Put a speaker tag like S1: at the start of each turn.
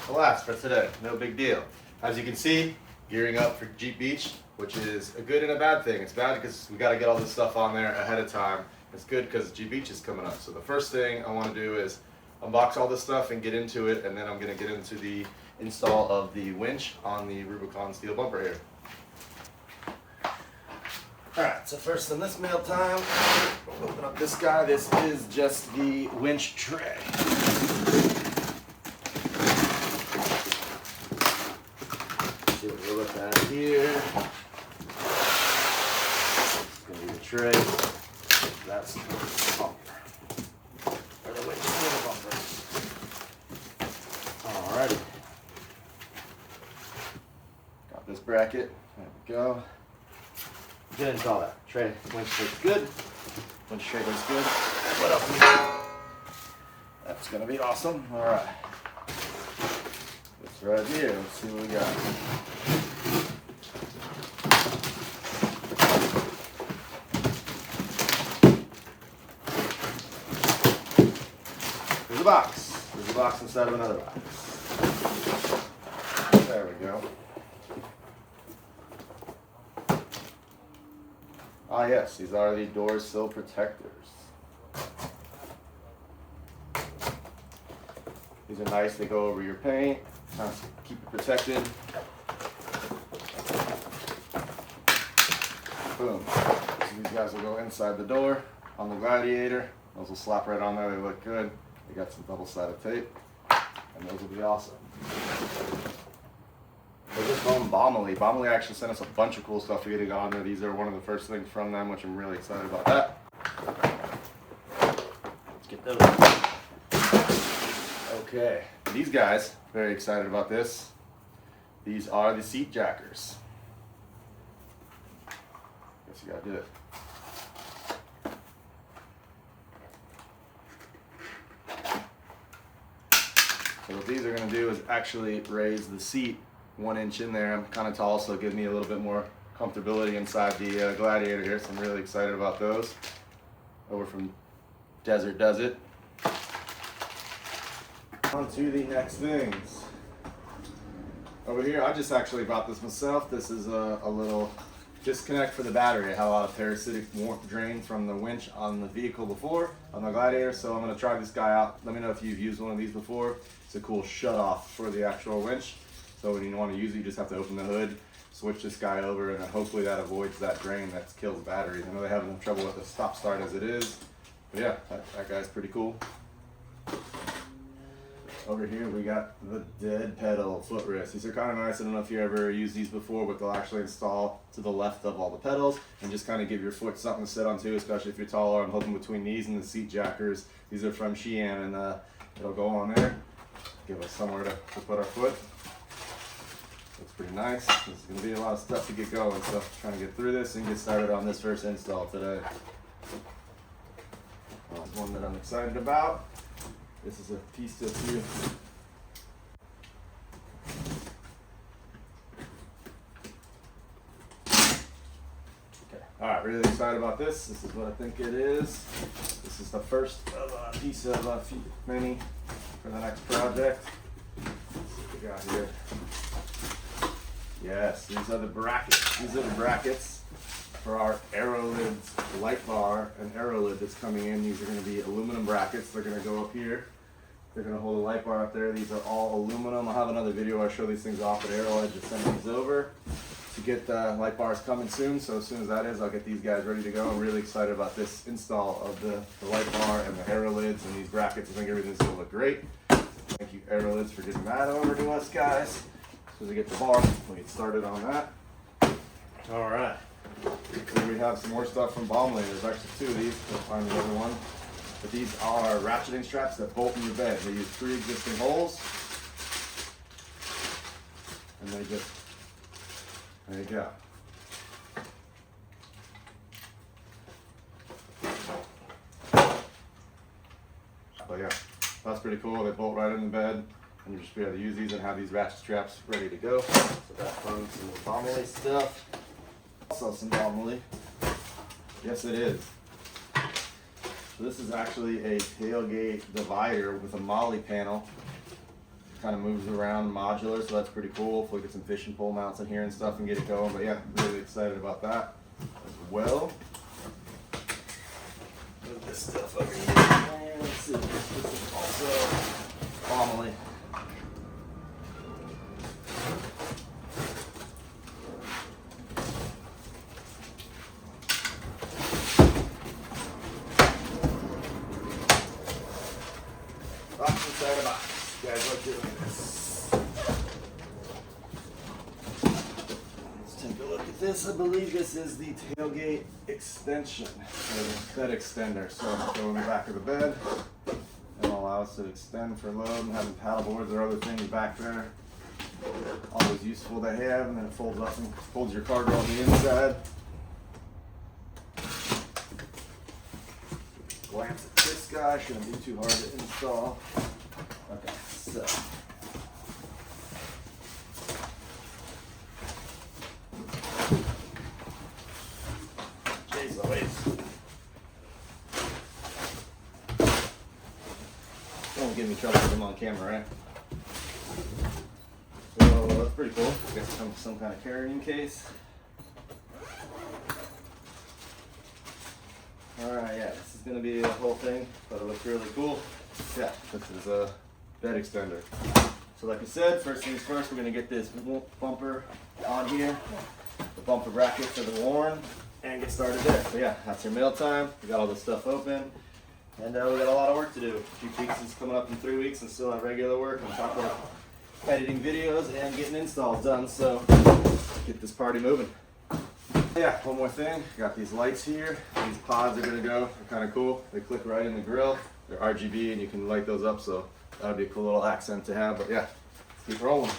S1: collapse for today. No big deal. As you can see, gearing up for Jeep Beach, which is a good and a bad thing. It's bad because we got to get all this stuff on there ahead of time. It's good because Jeep Beach is coming up. So the first thing I want to do is unbox all this stuff and get into it, and then I'm going to get into the install of the winch on the Rubicon steel bumper here. Alright, so first in this mail time, we'll open up this guy. This is just the winch tray. See what we're looking at here. It's going to be the tray. That's the bumper. Or the winch for the bumper. Alrighty. Got this bracket. There we go. Good install that. Tray, winch looks good. Winch tray looks good. What else we got? That's gonna be awesome. Alright. This right here. Let's see what we got. There's a box. There's a box inside of another box. There we go. Ah yes, these are the door sill protectors. These are nice, they go over your paint, kind of keep it protected. Boom. So these guys will go inside the door on the Gladiator. Those will slap right on there, they look good. They got some double-sided tape, and those will be awesome. They're just from Bomily. Bomily actually sent us a bunch of cool stuff to get it on there. These are one of the first things from them, which I'm really excited about that. Let's get those. Okay, these guys, very excited about this. These are the seat jackers. Guess you gotta do it. So what these are gonna do is actually raise the seat 1 inch in there. I'm kind of tall, so it gives me a little bit more comfortability inside the Gladiator here, so I'm really excited about those. Over from Desert Does It. On to the next things. Over here, I just actually bought this myself. This is a little disconnect for the battery. I had a lot of parasitic warmth drain from the winch on the vehicle before, on the Gladiator, so I'm going to try this guy out. Let me know if you've used one of these before. It's a cool shut-off for the actual winch. So when you want to use it, you just have to open the hood, switch this guy over, and hopefully that avoids that drain that kills batteries. I know they have enough trouble with the stop-start as it is, but yeah, that guy's pretty cool. Over here we got the dead pedal footrest. These are kind of nice. I don't know if you ever used these before, but they'll actually install to the left of all the pedals and just kind of give your foot something to sit on too, especially if you're taller. I'm hoping between these and the seat jackers. These are from Shein, and it'll go on there, give us somewhere to put our foot. Looks pretty nice. There's going to be a lot of stuff to get going, so trying to get through this and get started on this first install today. One that I'm excited about. This is a piece to you. Okay. Alright, really excited about this. This is what I think it is. This is the first of a piece of many for the next project. Let's see what we got here. Yes, these are the brackets. These are the brackets for our AEROLIDZ light bar and AEROLID that's coming in. These are going to be aluminum brackets. They're going to go up here. They're going to hold a light bar up there. These are all aluminum. I'll have another video where I show these things off, but AEROLIDZ just sent these over to get the light bars coming soon. So as soon as that is, I'll get these guys ready to go. I'm really excited about this install of the light bar and the AEROLIDZ and these brackets. I think everything's going to look great. Thank you, AEROLIDZ, for getting that over to us, guys. As soon as we get the bar, we'll get started on that. All right. Here we have some more stuff from Bomily. There's actually 2 of these. We'll find the other one. But these are ratcheting straps that bolt in your bed. They use 3 existing holes. And they just, there you go. But yeah, that's pretty cool. They bolt right in the bed. And you just be able to use these and have these ratchet straps ready to go. So that's fun. Some Bomily stuff. Also some Bomily. Yes, it is. So this is actually a tailgate divider with a molly panel. kind of moves around, modular, so that's pretty cool. If we get some fishing pole mounts in here and stuff and get it going. But yeah, really excited about that as well. Move this stuff over here. And let's see, this is also anomaly. Box inside a box. You guys like doing this. Let's take a look at this. I believe this is the tailgate extension, or the bed extender. So it'll go in the back of the bed and allow us to extend for load, and having paddle boards or other things back there. Always useful to have, and then it folds up and folds your cargo on the inside. Glance at this guy, shouldn't be too hard to install. Okay, so. Jeez Louise. Don't give me trouble with them on camera, right? So that's pretty cool. I guess it comes with some kind of carrying case. Alright, yeah, this is going to be a whole thing, but it looks really cool. Yeah, this is a bed extender. So like I said, first things first, we're going to get this bumper on here. The bumper bracket for the worn, and get started there. So yeah, that's your mail time. We got all this stuff open, and we got a lot of work to do. A few pieces coming up in 3 weeks, and still have regular work on top of editing videos and getting installs done. So get this party moving. Yeah, one more thing, got these lights here. These pods are gonna go, they're kind of cool. They click right in the grill. They're RGB and you can light those up, so that'll be a cool little accent to have. But yeah, let's keep rolling.